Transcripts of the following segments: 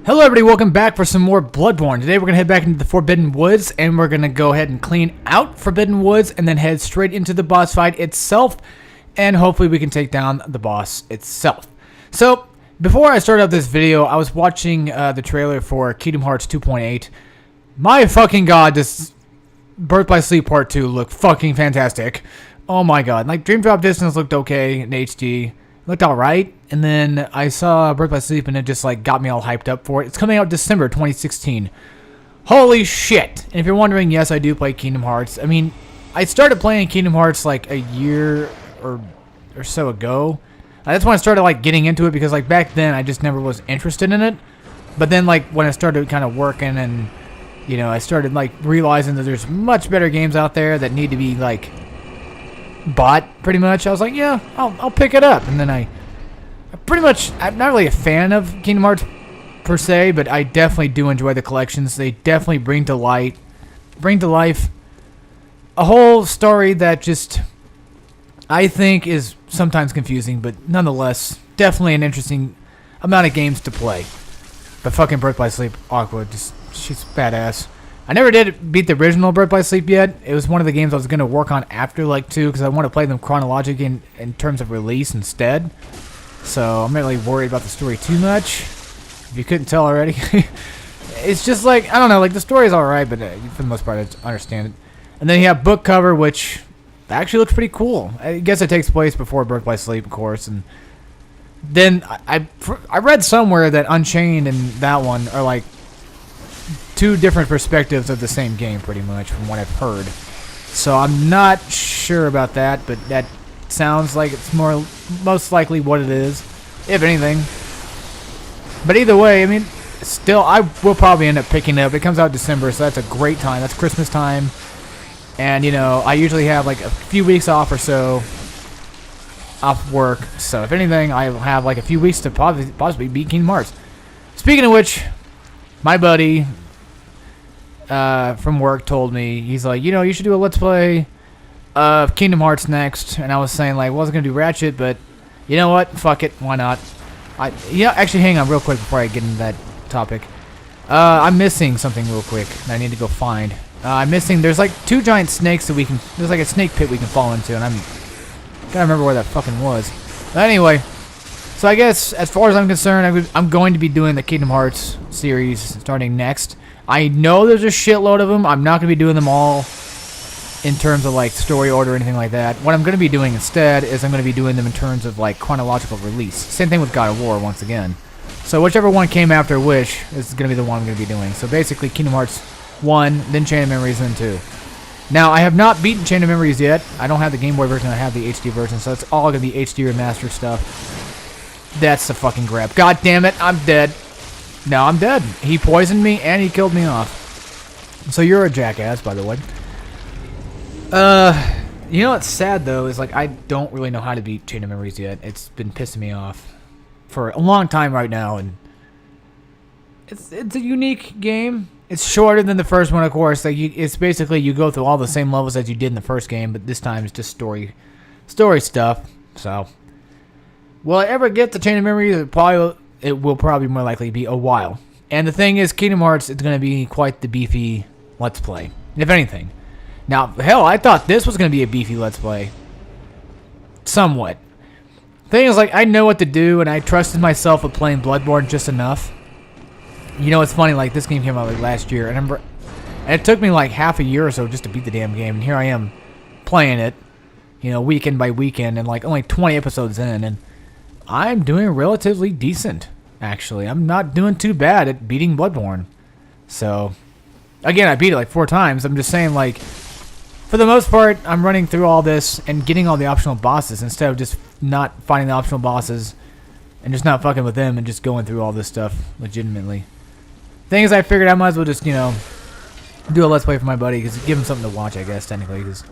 Hello everybody, welcome back for some more Bloodborne. Today we're going to head back into the Forbidden Woods, and we're going to go ahead and clean out Forbidden Woods, and then head straight into the boss fight itself, and hopefully we can take down the boss itself. So, before I started out this video, I was watching the trailer for Kingdom Hearts 2.8. My fucking god, this Birth by Sleep Part 2 looked fucking fantastic. Oh my god, like Dream Drop Distance looked okay in HD. Looked alright, and then I saw Birth by Sleep and it just like got me all hyped up for it. It's coming out December 2016. Holy shit! And if you're wondering, yes, I do play Kingdom Hearts. I mean, I started playing Kingdom Hearts like a year or so ago. That's when I started like getting into it, because like back then I just never was interested in it. But then like when I started kind of working and, you know, I started like realizing that there's much better games out there that need to be like bought, pretty much. I was like, yeah, I'll pick it up. And then I'm not really a fan of Kingdom Hearts per se, but I definitely do enjoy the collections. They definitely bring to life a whole story that just I think is sometimes confusing, but nonetheless definitely an interesting amount of games to play. But fucking Birth by Sleep, Aqua, she's badass. I never did beat the original Birth by Sleep yet. It was one of the games I was going to work on after like 2, because I want to play them chronologically in terms of release instead. So I'm not really worried about the story too much, if you couldn't tell already. It's just like, I don't know, like the story is alright, but for the most part I understand it. And then you have book cover, which actually looks pretty cool. I guess it takes place before Birth by Sleep, of course. And then I read somewhere that Unchained and that one are like two different perspectives of the same game, pretty much, from what I've heard. So I'm not sure about that, but that sounds like it's most likely what it is, if anything. But either way, I mean, still, I will probably end up picking it up. It comes out December, so that's a great time. That's Christmas time. And, you know, I usually have like a few weeks off or so off work. So if anything, I'll have like a few weeks to possibly beat Kingdom Hearts. Speaking of which, my buddy from work told me, he's like, you know, you should do a Let's Play of Kingdom Hearts next. And I was saying, like, well, I was going to do Ratchet, but you know what? Fuck it. Why not? Actually, hang on real quick before I get into that topic. I'm missing something real quick that I need to go find. There's like 2 giant snakes that there's like a snake pit we can fall into, and I'm gotta remember where that fucking was. But anyway, so I guess as far as I'm concerned, I'm going to be doing the Kingdom Hearts series starting next. I know there's a shitload of them. I'm not going to be doing them all in terms of like story order or anything like that. What I'm going to be doing instead is I'm going to be doing them in terms of like chronological release. Same thing with God of War once again. So whichever one came after Wish is going to be the one I'm going to be doing. So basically Kingdom Hearts 1, then Chain of Memories, then 2. Now, I have not beaten Chain of Memories yet. I don't have the Game Boy version. I have the HD version, so it's all going to be HD remastered stuff. That's the fucking grab. God damn it, I'm dead. No, I'm dead. He poisoned me and he killed me off. So you're a jackass, by the way. You know what's sad though is like I don't really know how to beat Chain of Memories yet. It's been pissing me off for a long time right now, and it's a unique game. It's shorter than the first one, of course. Like it's basically you go through all the same levels as you did in the first game, but this time it's just story stuff. So, will I ever get to Chain of Memories? It will probably more likely be a while. And the thing is, Kingdom Hearts is going to be quite the beefy Let's Play, if anything. Now, hell, I thought this was going to be a beefy Let's Play. Somewhat. Thing is, like, I know what to do, and I trusted myself with playing Bloodborne just enough. You know, it's funny, like, this game came out like last year, and it took me like half a year or so just to beat the damn game, and here I am playing it, you know, weekend by weekend, and like only 20 episodes in, and I'm doing relatively decent, actually. I'm not doing too bad at beating Bloodborne. So, again, I beat it like 4 times. I'm just saying, like, for the most part, I'm running through all this and getting all the optional bosses instead of just not finding the optional bosses and just not fucking with them and just going through all this stuff legitimately. Thing is, I figured I might as well just, you know, do a Let's Play for my buddy, because give him something to watch, I guess, technically. Cause,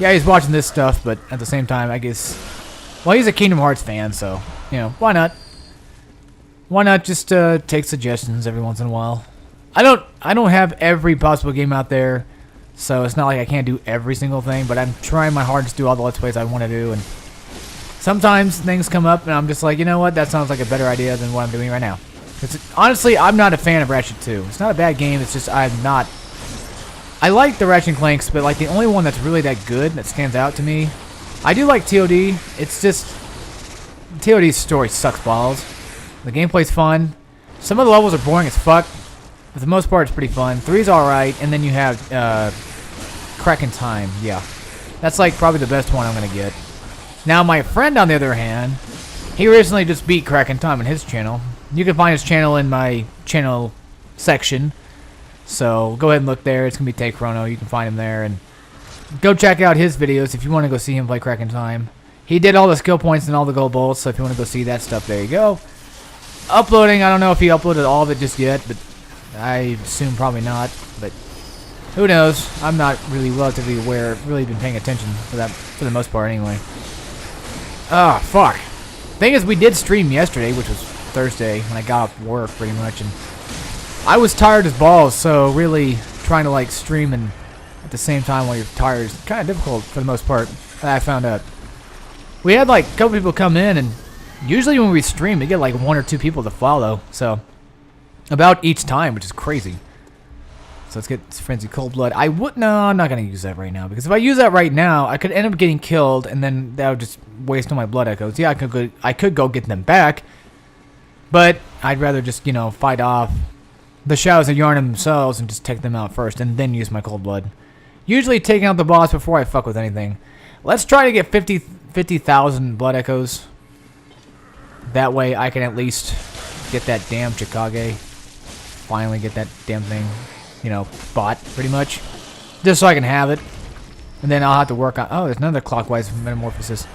yeah, he's watching this stuff, but at the same time, I guess, well, he's a Kingdom Hearts fan, so, you know, why not? Why not just take suggestions every once in a while? I don't have every possible game out there, so it's not like I can't do every single thing, but I'm trying my hardest to do all the Let's Plays I want to do, and sometimes things come up, and I'm just like, you know what, that sounds like a better idea than what I'm doing right now. Honestly, I'm not a fan of Ratchet 2. It's not a bad game. It's just I'm not. I like the Ratchet and Clanks, but like the only one that's really that good that stands out to me. I do like TOD. It's just TOD's story sucks balls. The gameplay's fun. Some of the levels are boring as fuck. But for the most part, it's pretty fun. 3's alright, and then you have Crack in Time. Yeah. That's like probably the best one I'm going to get. Now, my friend, on the other hand, he recently just beat Crack in Time on his channel. You can find his channel in my channel section. So, go ahead and look there. It's going to be Take Chrono. You can find him there. And go check out his videos if you want to go see him play Crack in Time. He did all the skill points and all the gold bolts, so if you want to go see that stuff, there you go. Uploading, I don't know if he uploaded all of it just yet, but I assume probably not. But who knows? I'm not really relatively aware. Really been paying attention for that for the most part anyway. Ah, fuck. Thing is, we did stream yesterday, which was Thursday, when I got off work pretty much, and I was tired as balls, so really trying to like stream and at the same time while you're tired is kind of difficult for the most part. I found out. We had like a couple people come in, and usually when we stream, we get like 1 or 2 people to follow, so about each time, which is crazy. So let's get Frenzy Cold Blood. No, I'm not going to use that right now, because if I use that right now, I could end up getting killed, and then that would just waste all my blood echoes. Yeah, I could go get them back, but I'd rather just, you know, fight off the Shadows of Yharnam themselves and just take them out first, and then use my Cold Blood. Usually taking out the boss before I fuck with anything. Let's try to get 50,000 blood echoes. That way I can at least get that damn Chikage. Finally get that damn thing, you know, bought, pretty much. Just so I can have it. And then I'll have to work on... Oh, there's another clockwise metamorphosis.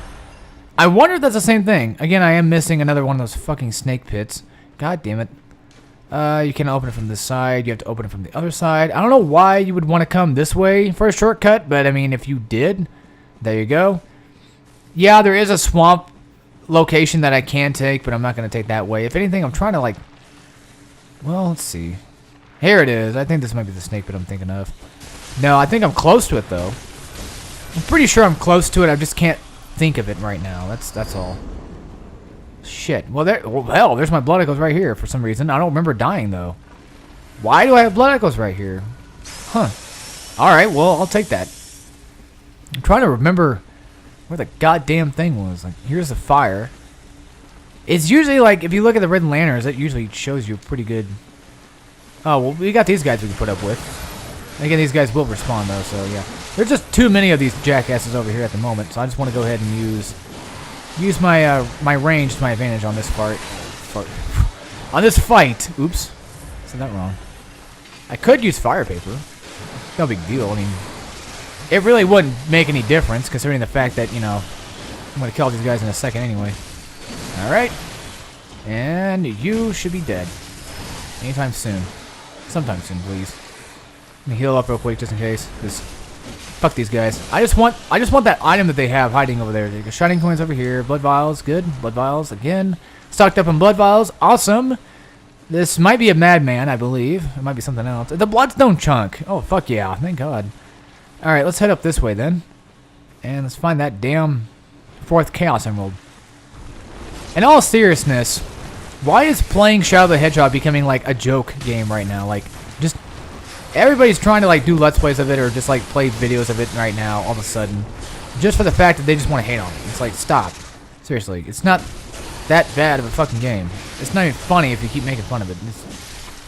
I wonder if that's the same thing. Again, I am missing another one of those fucking snake pits. God damn it. You can't open it from this side. You have to open it from the other side. I don't know why you would want to come this way for a shortcut, but I mean, if you did, there you go. Yeah, there is a swamp location that I can take, but I'm not going to take that way. If anything, I'm trying to like... Well, let's see. Here it is. I think this might be the snake pit I'm thinking of. No, I think I'm close to it, though. I'm pretty sure I'm close to it. I just can't think of it right now. That's all. Shit. Well, hell, there's my blood echoes right here for some reason. I don't remember dying, though. Why do I have blood echoes right here? Huh. Alright, well, I'll take that. I'm trying to remember where the goddamn thing was. Like, here's the fire. It's usually like, if you look at the red lanterns, that usually shows you pretty good... Oh, well, we got these guys we can put up with. Again, these guys will respawn, though, so yeah. There's just too many of these jackasses over here at the moment, so I just want to go ahead and use my my range to my advantage on this part. On this fight. Oops. Said that wrong. I could use fire paper. No big deal. I mean, it really wouldn't make any difference, considering the fact that, you know, I'm going to kill all these guys in a second anyway. Alright. And you should be dead. Anytime soon. Sometime soon, please. Let me heal up real quick just in case. Because fuck these guys. I just want that item that they have hiding over there. The shining coins over here. Blood vials. Good. Blood vials again. Stocked up on blood vials. Awesome. This might be a madman, I believe. It might be something else. The bloodstone chunk. Oh, fuck yeah. Thank God. Alright, let's head up this way then. And let's find that damn 4th Chaos Emerald. In all seriousness, why is playing Shadow the Hedgehog becoming like a joke game right now? Like, just everybody's trying to like do Let's Plays of it or just like play videos of it right now all of a sudden. Just for the fact that they just want to hate on it. It's like, stop. Seriously, it's not that bad of a fucking game. It's not even funny if you keep making fun of it.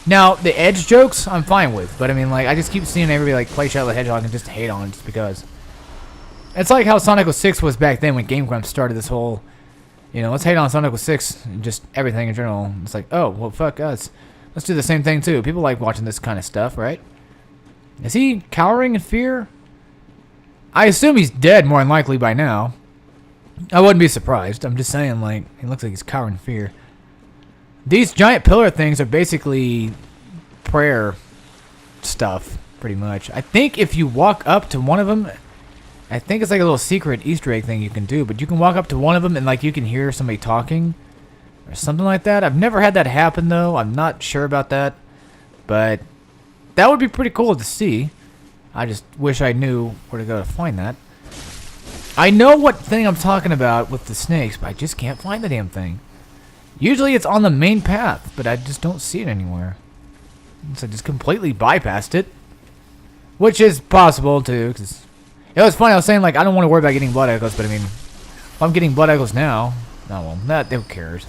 Now, the edge jokes, I'm fine with. But I mean, like, I just keep seeing everybody like play Shadow the Hedgehog and just hate on it just because. It's like how Sonic 06 was back then when Game Grumps started this whole... You know, let's hate on Sonic 06 and just everything in general. It's like, oh, well, fuck us. Let's do the same thing, too. People like watching this kind of stuff, right? Is he cowering in fear? I assume he's dead, more than likely, by now. I wouldn't be surprised. I'm just saying, like, he looks like he's cowering in fear. These giant pillar things are basically prayer stuff, pretty much. I think if you walk up to one of them... I think it's like a little secret Easter egg thing you can do, but you can walk up to one of them and like you can hear somebody talking or something like that. I've never had that happen though. I'm not sure about that, but that would be pretty cool to see. I just wish I knew where to go to find that. I know what thing I'm talking about with the snakes, but I just can't find the damn thing. Usually it's on the main path, but I just don't see it anywhere. So I just completely bypassed it. Which is possible, too, because... It was funny, I was saying, like, I don't want to worry about getting blood echoes, but I mean... If I'm getting blood echoes now... Oh, well, who cares?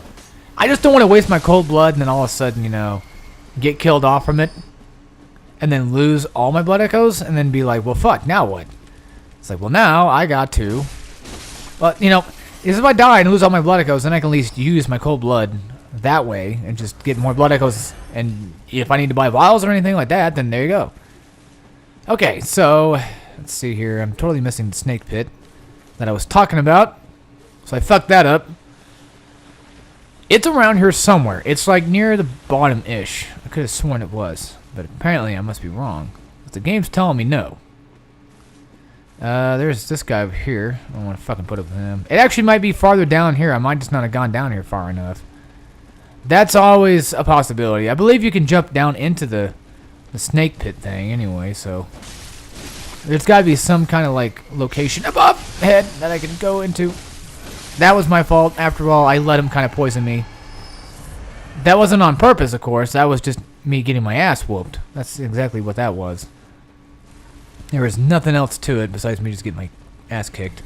I just don't want to waste my cold blood and then all of a sudden, you know... Get killed off from it. And then lose all my blood echoes, and then be like, well, fuck, now what? It's like, well, now I got to... Well, you know, if I die and lose all my blood echoes, then I can at least use my cold blood that way and just get more blood echoes. And if I need to buy vials or anything like that, then there you go. Okay, so let's see here. I'm totally missing the snake pit that I was talking about. So I fucked that up. It's around here somewhere. It's like near the bottom-ish. I could have sworn it was, but apparently I must be wrong. But the game's telling me no. There's this guy over here. I don't want to fucking put up with him. It actually might be farther down here. I might just not have gone down here far enough. That's always a possibility. I believe you can jump down into the snake pit thing anyway, so... There's got to be some kind of, like, location above head that I can go into. That was my fault. After all, I let him kind of poison me. That wasn't on purpose, of course. That was just me getting my ass whooped. That's exactly what that was. There was nothing else to it besides me just getting my ass kicked.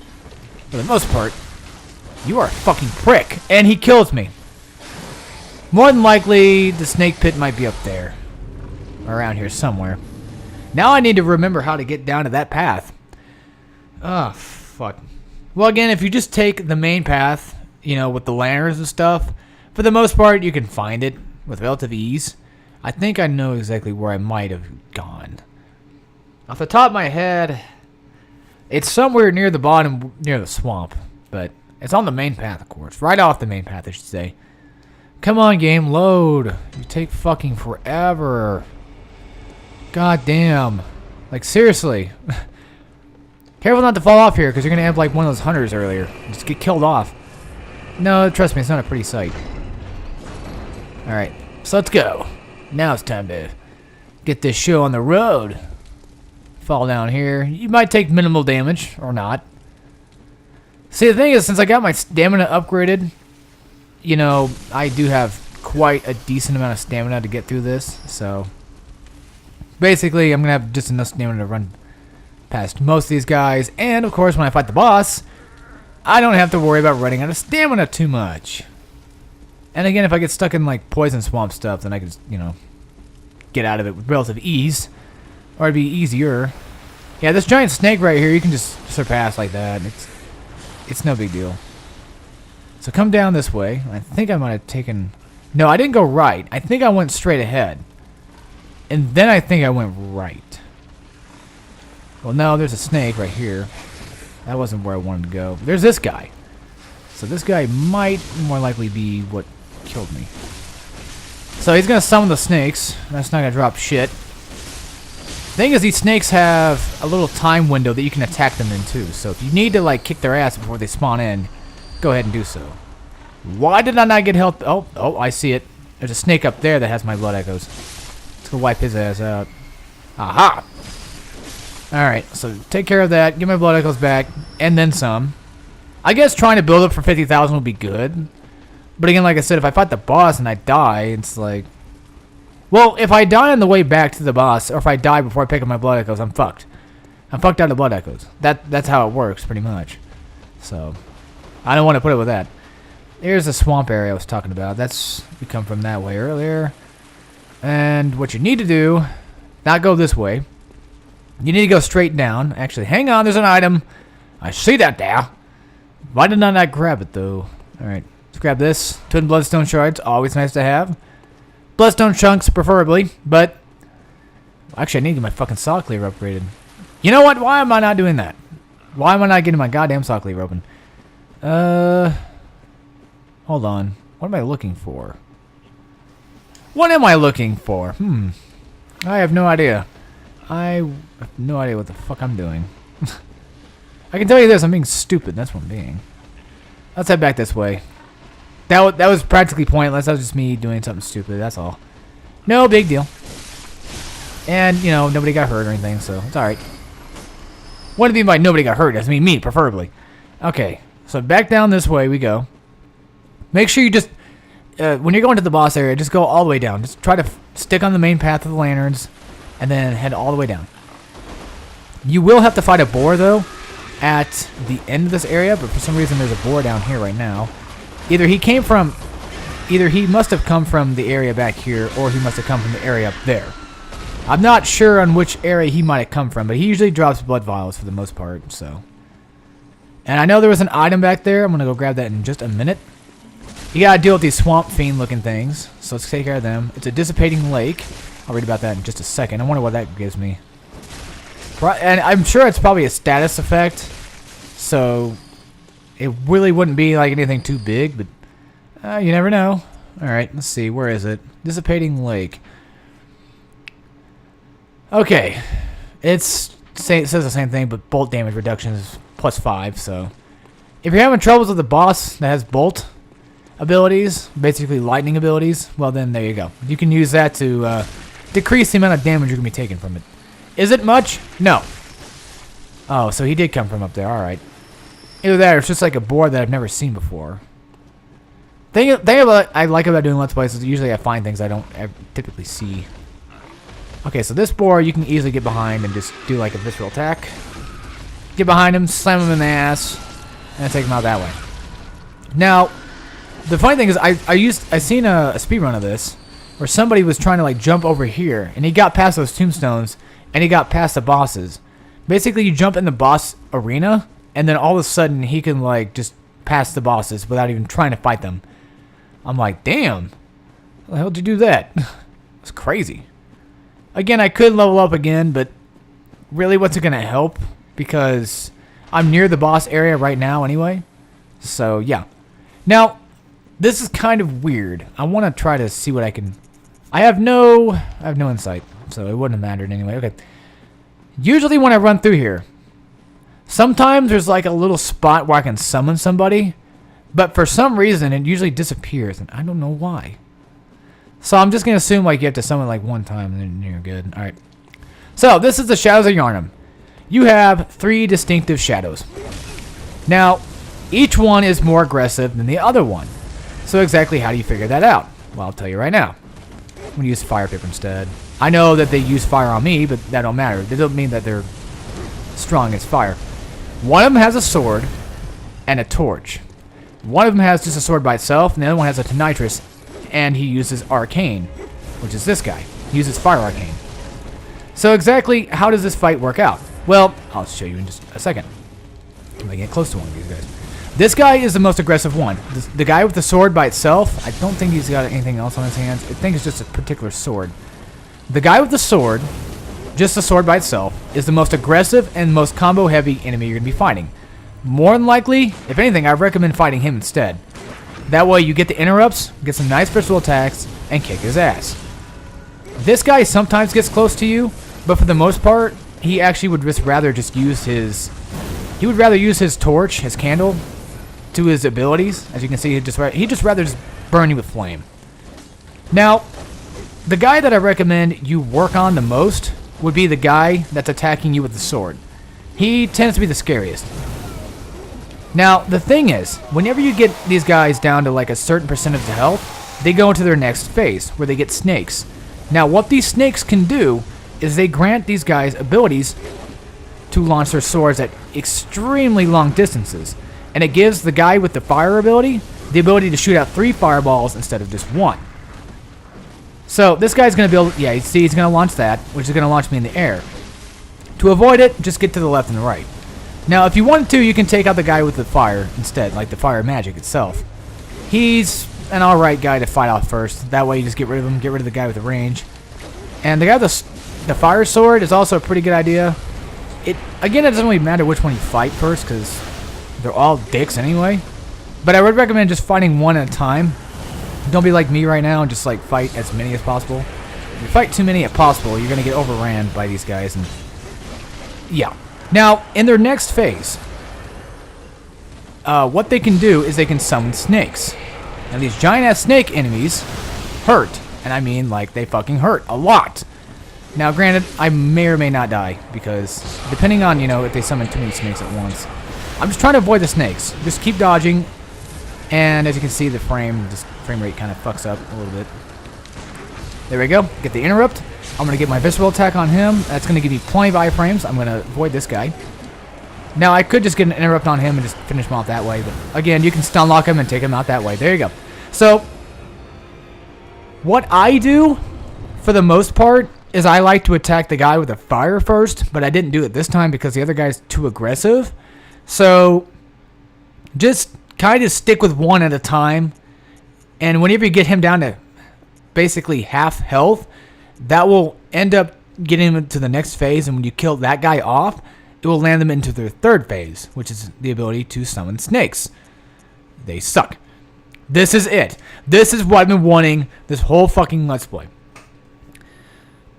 For the most part, you are a fucking prick. And he kills me. More than likely, the snake pit might be up there. Around here somewhere. Now I need to remember how to get down to that path. Oh, fuck. Well, again, if you just take the main path, you know, with the lanterns and stuff, for the most part, you can find it with relative ease. I think I know exactly where I might have gone. Off the top of my head, it's somewhere near the bottom, near the swamp. But it's on the main path, of course. Right off the main path, I should say. Come on, game, load. You take fucking forever. God damn. Like, seriously. Careful not to fall off here, because you're going to end up like one of those hunters earlier. Just get killed off. No, trust me, it's not a pretty sight. Alright, so let's go. Now it's time to get this show on the road. Fall down here. You might take minimal damage, or not. See, the thing is, since I got my stamina upgraded, you know, I do have quite a decent amount of stamina to get through this, so... Basically, I'm going to have just enough stamina to run past most of these guys, and of course, when I fight the boss, I don't have to worry about running out of stamina too much. And again, if I get stuck in, like, poison swamp stuff, then I can just, you know, get out of it with relative ease. Or it'd be easier. Yeah, this giant snake right here, you can just surpass like that. It's no big deal. So come down this way. I think I might have taken... No, I didn't go right. I think I went straight ahead. And then I think I went right. Well, no, there's a snake right here. That wasn't where I wanted to go. There's this guy. So this guy might more likely be what killed me. So he's going to summon the snakes. That's not going to drop shit. Thing is, these snakes have a little time window that you can attack them in too. So if you need to like kick their ass before they spawn in, go ahead and do so. Why did I not get health? Oh, I see it. There's a snake up there that has my blood echoes. Let's go wipe his ass out. Aha! Alright, so take care of that. Get my blood echoes back. And then some. I guess trying to build up for 50,000 would be good. But again, like I said, if I fight the boss and I die, it's like... Well, if I die on the way back to the boss, or if I die before I pick up my blood echoes, I'm fucked. I'm fucked out of blood echoes. That's how it works, pretty much. So, I don't want to put it with that. Here's the swamp area I was talking about. We come from that way earlier. And what you need to do, not go this way. You need to go straight down. Actually, hang on, there's an item. I see that there. Why did I not grab it, though? Alright, let's grab this. Twin bloodstone shards, always nice to have. Bloodstone chunks, preferably, but... Actually, I need to get my fucking saw cleaver upgraded. You know what? Why am I not doing that? Why am I not getting my goddamn saw cleaver open? Hold on. What am I looking for? What am I looking for? I have no idea. I have no idea what the fuck I'm doing. I can tell you this, I'm being stupid. That's what I'm being. Let's head back this way. That was practically pointless. That was just me doing something stupid. That's all. No big deal. And, you know, nobody got hurt or anything, so it's alright. What do you mean by nobody got hurt? That's me, preferably. Okay, so back down this way we go. Make sure you just... when you're going to the boss area, just go all the way down. Just try to stick on the main path of the lanterns, and then head all the way down. You will have to fight a boar, though, at the end of this area, but for some reason there's a boar down here right now. Either he must have come from the area back here, or he must have come from the area up there. I'm not sure on which area he might have come from, but he usually drops blood vials for the most part, so. And I know there was an item back there. I'm going to go grab that in just a minute. You got to deal with these swamp fiend looking things, so let's take care of them. It's a dissipating lake. I'll read about that in just a second. I wonder what that gives me. And I'm sure it's probably a status effect, so it really wouldn't be like anything too big, but you never know. Alright, let's see. Where is it? Dissipating lake. Okay. It says the same thing, but bolt damage reduction is +5, so if you're having troubles with a boss that has bolt abilities, basically lightning abilities, well then there you go. You can use that to decrease the amount of damage you're going to be taking from it. Is it much? No. Oh, so he did come from up there. Alright. Either that or it's just like a board that I've never seen before. Thing about I like about doing Let's Plays is usually I find things I don't typically see. Okay, so this boar you can easily get behind and just do like a visceral attack. Get behind him, slam him in the ass, and take him out that way. Now, the funny thing is I seen a speedrun of this where somebody was trying to like jump over here and he got past those tombstones and he got past the bosses. Basically, you jump in the boss arena and then all of a sudden he can like just pass the bosses without even trying to fight them. I'm like, damn, how the hell did you do that? It's crazy. Again, I could level up again, but really what's it going to help? Because I'm near the boss area right now anyway. So, yeah. Now, this is kind of weird. I want to try to see what I can... I have no insight, so it wouldn't have mattered anyway. Okay. Usually when I run through here, sometimes there's like a little spot where I can summon somebody, but for some reason it usually disappears, and I don't know why. So I'm just going to assume like you have to summon like one time and then you're good. Alright. So, this is the Shadows of Yharnam. You have 3 distinctive shadows. Now, each one is more aggressive than the other one. So exactly how do you figure that out? Well, I'll tell you right now. I'm going to use fire paper instead. I know that they use fire on me, but that don't matter. That doesn't mean that they're strong as fire. One of them has a sword and a torch. One of them has just a sword by itself, and the other one has a nitrous, and he uses arcane, which is this guy. He uses fire arcane. So exactly how does this fight work out? Well, I'll show you in just a second. I'm going to get close to one of these guys. This guy is the most aggressive one. The guy with the sword by itself, I don't think he's got anything else on his hands. I think it's just a particular sword. The guy with the sword, just the sword by itself, is the most aggressive and most combo heavy enemy you're going to be fighting. More than likely, if anything, I recommend fighting him instead. That way you get the interrupts, get some nice pistol attacks, and kick his ass. This guy sometimes gets close to you, but for the most part, he actually would rather use his torch, his candle, to his abilities. As you can see, he'd just rather burn you with flame. Now, the guy that I recommend you work on the most would be the guy that's attacking you with the sword. He tends to be the scariest. Now, the thing is, whenever you get these guys down to like a certain percentage of health, they go into their next phase, where they get snakes. Now, what these snakes can do is they grant these guys abilities to launch their swords at extremely long distances. And it gives the guy with the fire ability the ability to shoot out 3 fireballs instead of just 1. So, this guy's going to be able... Yeah, you see, he's going to launch that, which is going to launch me in the air. To avoid it, just get to the left and the right. Now, if you wanted to, you can take out the guy with the fire instead, like the fire magic itself. He's an alright guy to fight off first. That way you just get rid of him, get rid of the guy with the range. And the guy with the fire sword is also a pretty good idea. Again, it doesn't really matter which one you fight first, because they're all dicks anyway. But I would recommend just fighting one at a time. Don't be like me right now and just like fight as many as possible. If you fight too many as possible, you're going to get overran by these guys. And yeah. Now, in their next phase, what they can do is they can summon snakes. Now, these giant-ass snake enemies hurt. And I mean, like, they fucking hurt a lot. Now, granted, I may or may not die, because depending on, if they summon too many snakes at once. I'm just trying to avoid the snakes. Just keep dodging, and as you can see, the frame just frame rate kind of fucks up a little bit. There we go. Get the interrupt. I'm going to get my visceral attack on him. That's going to give me plenty of iframes. I'm going to avoid this guy. Now, I could just get an interrupt on him and just finish him off that way. But again, you can stun lock him and take him out that way. There you go. So, what I do, for the most part, is I like to attack the guy with a fire first. But I didn't do it this time because the other guy's too aggressive. So, just kind of stick with one at a time. And whenever you get him down to basically half health, that will end up getting him to the next phase. And when you kill that guy off, it will land them into their third phase, which is the ability to summon snakes. They suck. This is it. This is what I've been wanting this whole fucking Let's Play.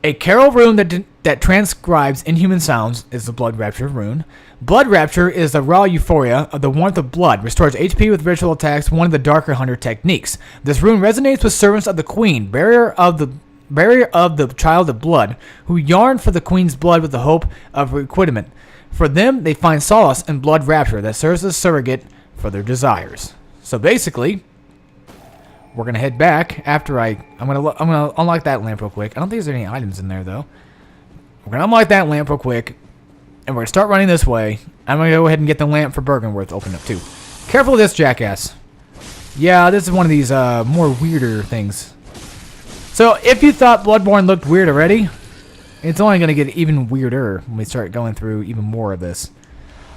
A Carol rune that transcribes inhuman sounds is the Blood Rapture rune. Blood Rapture is the raw euphoria of the warmth of blood. Restores HP with ritual attacks, one of the darker hunter techniques. This rune resonates with servants of the Queen, barrier of the child of blood, who yearn for the Queen's blood with the hope of requitement. For them, they find solace in Blood Rapture that serves as a surrogate for their desires. So basically, we're gonna head back after I'm gonna unlock that lamp real quick. I don't think there's any items in there though. We're gonna unlock that lamp real quick, and we're gonna start running this way. I'm gonna go ahead and get the lamp for Bergenworth opened up too. Careful of this jackass. Yeah, this is one of these more weirder things. So if you thought Bloodborne looked weird already, it's only going to get even weirder when we start going through even more of this.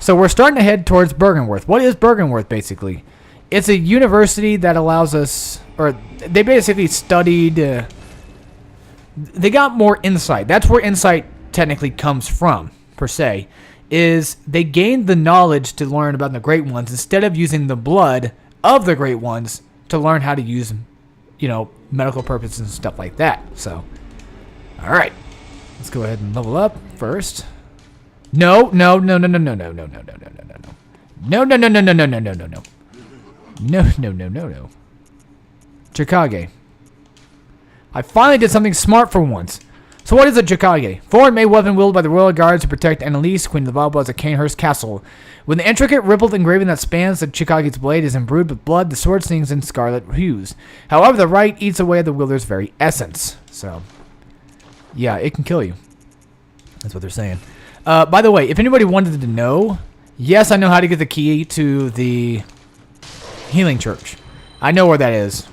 So we're starting to head towards Bergenworth. What is Bergenworth, basically? It's a university that allows us, or they basically studied, they got more insight. That's where insight technically comes from, per se, is they gained the knowledge to learn about the Great Ones instead of using the blood of the Great Ones to learn how to use, medical purposes and stuff like that. So, all right. Let's go ahead and level up first. No. No. Chikage. I finally did something smart for once. So what is a Chikage? Foreign made weapon wielded by the royal guards to protect Annalise, Queen of the Balblas at Canehurst Castle. With the intricate rippled engraving that spans the Chikage's blade is embrued with blood, the sword sings in scarlet hues. However, the rite eats away at the wielder's very essence. So, yeah, it can kill you. That's what they're saying. By the way, if anybody wanted to know, yes, I know how to get the key to the healing church. I know where that is.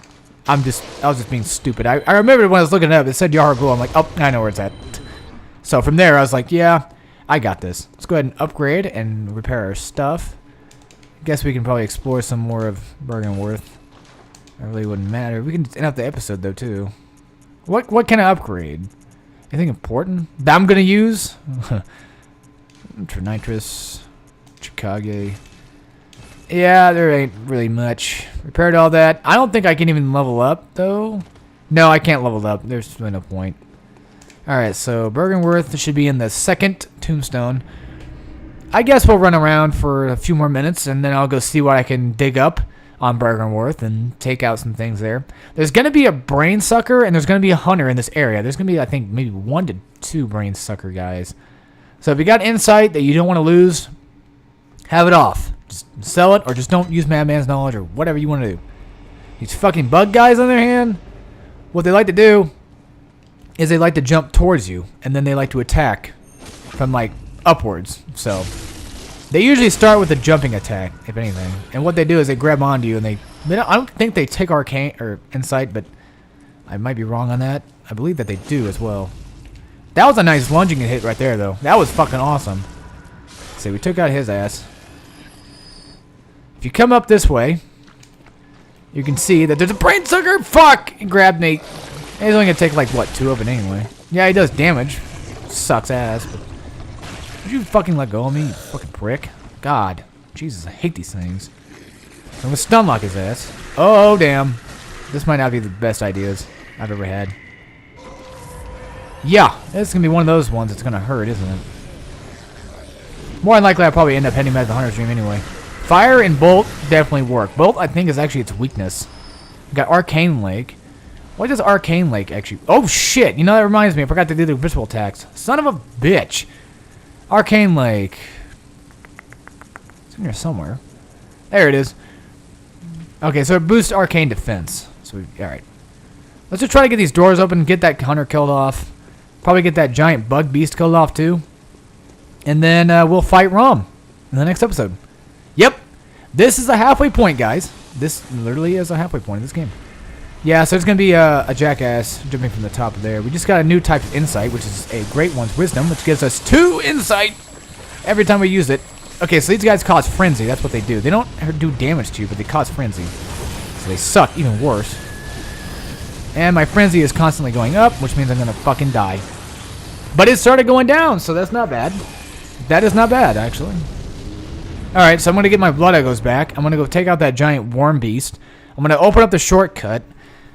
I was just being stupid. I remember when I was looking it up, it said Yharnam. I'm like, oh, I know where it's at. So from there, I was like, yeah, I got this. Let's go ahead and upgrade and repair our stuff. Guess we can probably explore some more of Bergenworth. It really wouldn't matter. We can end up the episode, though, too. What can I upgrade? Anything important that I'm going to use? Trinitrus, Chikage. Yeah, there ain't really much. Repaired all that. I don't think I can even level up, though. No, I can't level up. There's really no point. Alright, so Bergenworth should be in the second tombstone. I guess we'll run around for a few more minutes, and then I'll go see what I can dig up on Bergenworth and take out some things there. There's going to be a brain sucker, and there's going to be a hunter in this area. There's going to be, I think, maybe 1 to 2 brain sucker guys. So if you got insight that you don't want to lose, have it off. Just sell it, or just don't use Madman's knowledge, or whatever you want to do. These fucking bug guys, on their hand, what they like to do is they like to jump towards you, and then they like to attack from, like, upwards. So they usually start with a jumping attack, if anything. And what they do is they grab onto you, and I don't think they take arcane or insight, but I might be wrong on that. I believe that they do as well. That was a nice lunging hit right there, though. That was fucking awesome. So we took out his ass. If you come up this way, you can see that there's a brain sucker. Fuck! He grabbed me. He's only gonna take like what, 2 of it anyway. Yeah, he does damage. Sucks ass. But would you fucking let go of me, you fucking prick? God, Jesus, I hate these things. So I'm gonna stun lock his ass. Oh damn! This might not be the best ideas I've ever had. Yeah, this is gonna be one of those ones that's gonna hurt, isn't it? More than likely, I'll probably end up heading back to the Hunter's Dream anyway. Fire and Bolt definitely work. Bolt, I think, is actually its weakness. We got Arcane Lake. What does Arcane Lake actually... Oh, shit! You know, that reminds me. I forgot to do the visible attacks. Son of a bitch. Arcane Lake. It's in here somewhere. There it is. Okay, so it boosts Arcane Defense. So So alright. Let's just try to get these doors open, get that hunter killed off. Probably get that giant bug beast killed off too. And then we'll fight Rom in the next episode. Yep. This is a halfway point, guys. This literally is a halfway point of this game. Yeah, so it's going to be a jackass jumping from the top of there. We just got a new type of insight, which is a great one's wisdom, which gives us 2 insight every time we use it. Okay, so these guys cause frenzy. That's what they do. They don't do damage to you, but they cause frenzy. So they suck even worse. And my frenzy is constantly going up, which means I'm going to fucking die. But it started going down, so that's not bad. That is not bad, actually. Alright, so I'm going to get my blood echoes back. I'm going to go take out that giant worm beast. I'm going to open up the shortcut.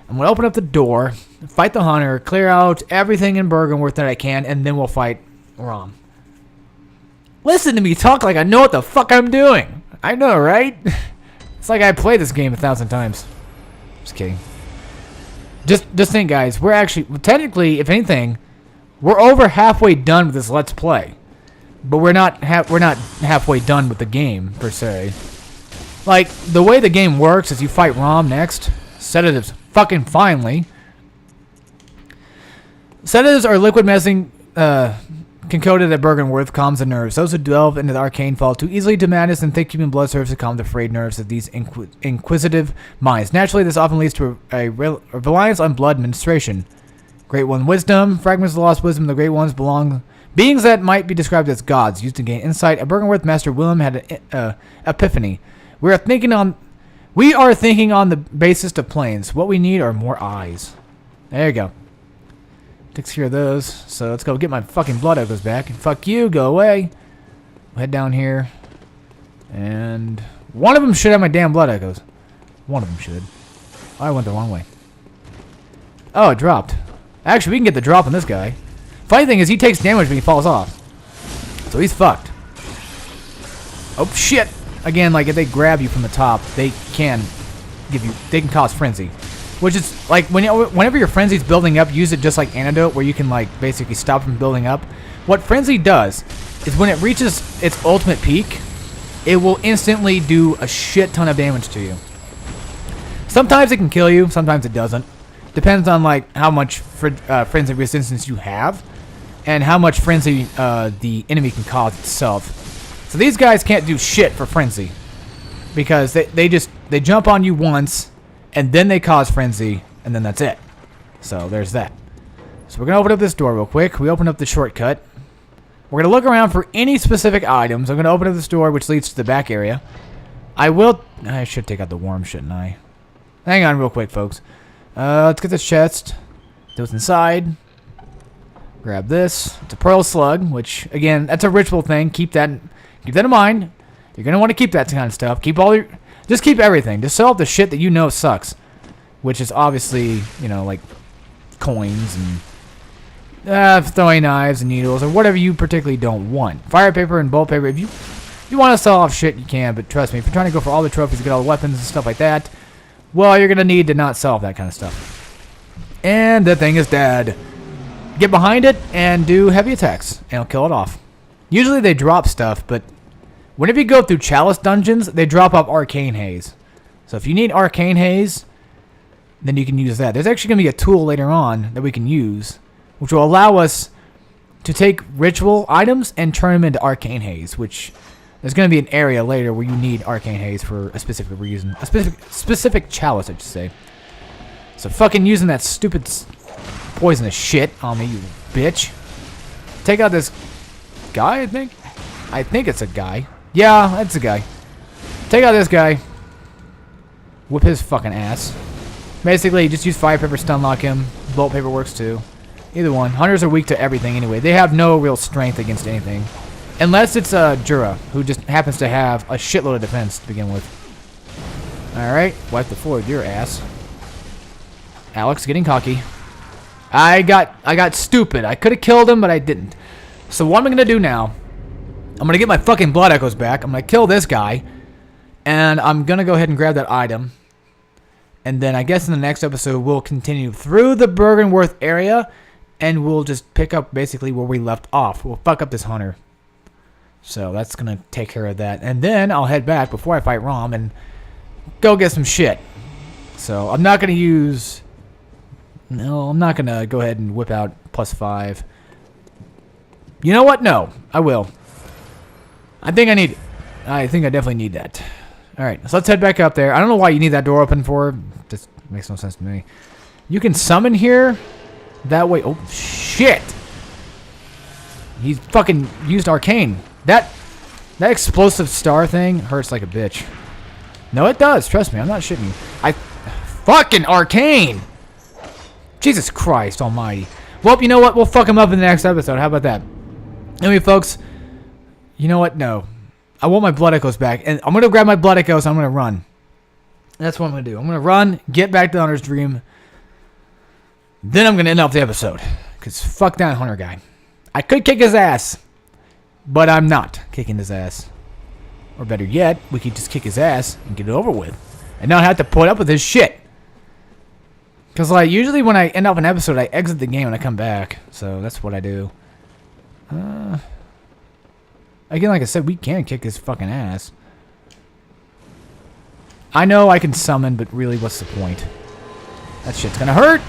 I'm going to open up the door, fight the hunter, clear out everything in Bergenworth that I can, and then we'll fight Rom. Listen to me talk like I know what the fuck I'm doing. I know, right? It's like I played this game 1,000 times. Just kidding. Just think, guys. We're actually, technically, if anything, we're over halfway done with this Let's Play. But we're not halfway done with the game, per se. Like, the way the game works is you fight Rom next. Sedatives. Fucking finally. Sedatives are liquid medicine concocted at Bergenworth, calms the nerves. Those who delve into the arcane fall too easily to madness, and thick human blood serves to calm the frayed nerves of these inquisitive minds. Naturally, this often leads to a reliance on blood administration. Great One wisdom. Fragments of the lost wisdom of the Great Ones belong. Beings that might be described as gods, used to gain insight. A Bergenworth Master Willem had an epiphany. We are thinking on the basis of planes. What we need are more eyes. There you go. Takes care of those. So let's go get my fucking blood echoes back. And fuck you, go away. We'll head down here. And one of them should have my damn blood echoes. One of them should. Oh, I went the wrong way. Oh, it dropped. Actually, we can get the drop on this guy. Funny thing is, he takes damage when he falls off. So he's fucked. Oh, shit. Again, like, if they grab you from the top, they can cause frenzy. Which is, like, whenever your frenzy's building up, use it just like Antidote, where you can, like, basically stop from building up. What frenzy does is when it reaches its ultimate peak, it will instantly do a shit ton of damage to you. Sometimes it can kill you, sometimes it doesn't. Depends on, like, how much frenzy resistance you have, and how much frenzy the enemy can cause itself. So these guys can't do shit for frenzy, because they jump on you once, and then they cause frenzy, and then that's it. So there's that. So we're gonna open up this door real quick. We open up the shortcut. We're gonna look around for any specific items. I'm gonna open up this door, which leads to the back area. I should take out the worm, shouldn't I? Hang on real quick, folks. Let's get this chest. Those inside. Grab this. It's a pearl slug, which, again, that's a ritual thing. Keep that in mind. You're going to want to keep that kind of stuff. Just keep everything. Just sell off the shit that you know sucks. Which is obviously, you know, like coins and throwing knives and needles or whatever you particularly don't want. Fire paper and bolt paper. If you want to sell off shit, you can. But trust me, if you're trying to go for all the trophies, get all the weapons and stuff like that, well, you're going to need to not sell that kind of stuff. And the thing is dead. Get behind it and do heavy attacks, and it'll kill it off. Usually they drop stuff, but whenever you go through Chalice dungeons, they drop off Arcane Haze. So if you need Arcane Haze, then you can use that. There's actually going to be a tool later on that we can use, which will allow us to take ritual items and turn them into Arcane Haze, which there's going to be an area later where you need Arcane Haze for a specific reason. A specific chalice, I should say. So fucking using that stupid poisonous shit on me, you bitch. Take out this guy, I think. I think it's a guy. Yeah, that's a guy. Take out this guy. Whip his fucking ass. Basically, just use fire paper, stun lock him. Bolt paper works too. Either one. Hunters are weak to everything anyway. They have no real strength against anything. Unless it's Jura, who just happens to have a shitload of defense to begin with. Alright, wipe the floor with your ass. Alex getting cocky. I got stupid. I could have killed him, but I didn't. So what I'm going to do now, I'm going to get my fucking blood echoes back. I'm going to kill this guy. And I'm going to go ahead and grab that item. And then I guess in the next episode, we'll continue through the Bergenworth area. And we'll just pick up basically where we left off. We'll fuck up this hunter. So that's going to take care of that. And then I'll head back before I fight Rom and go get some shit. So I'm not going to use... No, I'm not going to go ahead and whip out +5. You know what? No, I will. I think I definitely need that. Alright, so let's head back up there. I don't know why you need that door open for. This makes no sense to me. You can summon here. That way... Oh, shit! He's fucking used arcane. That explosive star thing hurts like a bitch. No, it does. Trust me, I'm not shitting you. Fucking arcane! Jesus Christ almighty. Well, you know what? We'll fuck him up in the next episode. How about that? Anyway, folks. You know what? No. I want my blood echoes back. And I'm going to grab my blood echoes and I'm going to run. That's what I'm going to do. I'm going to run, get back to Hunter's Dream. Then I'm going to end off the episode. Because fuck that Hunter guy. I could kick his ass. But I'm not kicking his ass. Or better yet, we could just kick his ass and get it over with. And not have to put up with his shit. Because, like, usually when I end off an episode, I exit the game and I come back. So, that's what I do. Again, like I said, we can kick his fucking ass. I know I can summon, but really, what's the point? That shit's gonna hurt!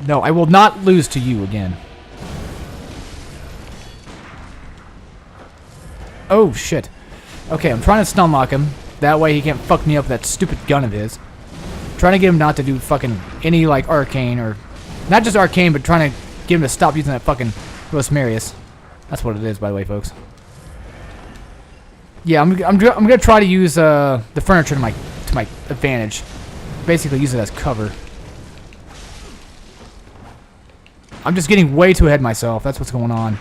No, I will not lose to you again. Oh, shit. Okay, I'm trying to stun lock him. That way he can't fuck me up with that stupid gun of his. I'm trying to get him not to do fucking any, like, arcane or... Not just arcane, but trying to get him to stop using that fucking Rosmarius. That's what it is, by the way, folks. Yeah, I'm gonna try to use the furniture to my advantage. Basically use it as cover. I'm just getting way too ahead of myself. That's what's going on.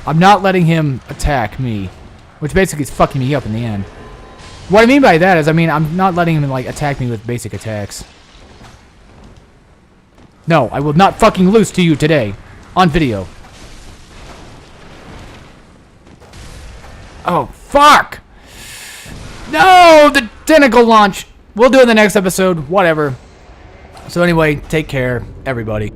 I'm not letting him attack me, which basically is fucking me up in the end. What I mean by that is, I'm not letting him, like, attack me with basic attacks. No, I will not fucking lose to you today. On video. Oh, fuck! No! The tentacle launch! We'll do it in the next episode. Whatever. So anyway, take care, everybody.